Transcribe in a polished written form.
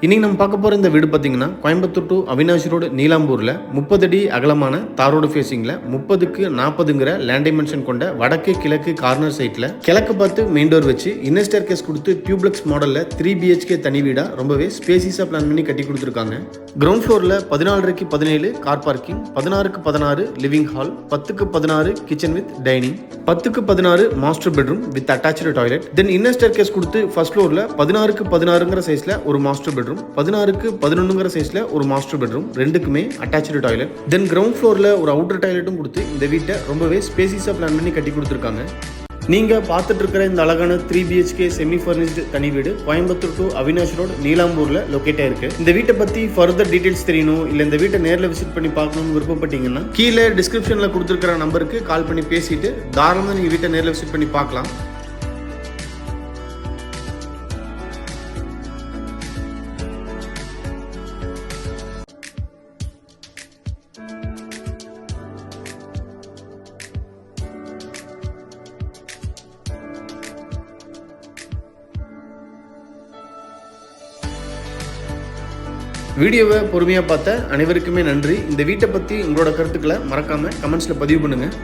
இன்னைக்கு நம்ம பார்க்க போகிற இந்த வீடு பார்த்தீங்கன்னா கோயம்புத்தூர் டு அவினாஷி ரோடு நீலாம்பூரில் 30 அடி அகலமான தாரோடு ஃபேஸிங்கில் 30க்கு 40ங்கிற லேண்ட் டைமென்ஷன் கொண்ட வடக்கு கிழக்கு கார்னர் சைட்டில் கிழக்கு பார்த்து மெயின் டோர் வச்சு இன்னர் ஸ்டேர் கேஸ் கொடுத்து டியூப்ளெக்ஸ் மாடலில் 3 BHK தனி வீடாக ரொம்பவே ஸ்பேசிஸாக பிளான் பண்ணி கட்டி கொடுத்துருக்காங்க. கிரவுண்ட் ஃப்ளோரில் 16க்கு 17 கார் பார்க்கிங், 16க்கு 16 லிவிங் ஹால், 10க்கு 16 கிச்சன் வித் டைனிங், 10க்கு 16 master bedroom with attach toilet. Then inner staircase கொடுத்து ஃபர்ஸ்ட் ஃப்ளோரில் 16க்கு 16ங்கிற சைஸில் ஒரு மாஸ்டர் பெட்ரூம், 16க்கு 11ங்கிற சைஸ்ல ஒரு மாஸ்டர் பெட்ரூம், ரெண்டுக்குமே அட்டாச்சு டாய்லெட். தென் கிரவுண்ட் ஃப்ளோர்ல ஒரு அவுட்டர் டாய்லெட்டும் கொடுத்து இந்த வீட்டை ரொம்பவே ஸ்பேசிஸா பிளான் பண்ணி கட்டி கொடுத்துருக்காங்க. நீங்க பார்த்துட்டு இருக்கிற இந்த அழகான 3 BHK செமி ஃபர்னிஷ்டு தனி வீடு கோயம்புத்தூர் டு அவினாஷி ரோடு நீலாம்பூர்ல லொகேட் ஆயிருக்கு. இந்த வீட்டை பத்தி ஃபர்தர் டீடைல்ஸ் தெரியணும், இல்ல இந்த வீட்டை நேரில் விசிட் பண்ணி பார்க்கணும்னு விருப்பப்பட்டீங்கன்னா கீழே டிஸ்கிரிப்ஷன்ல கொடுத்துருக்கிற நம்பருக்கு கால் பண்ணி பேசிட்டு தாராளமாக நீங்க வீட்டை நேரில் விசிட் பண்ணி பார்க்கலாம். வீடியோவை பொறுமையாக பார்த்த அனைவருக்குமே நன்றி. இந்த வீட்டை பற்றி உங்களோட கருத்துக்களை மறக்காமல் கமெண்ட்ஸில் பதிவு பண்ணுங்கள்.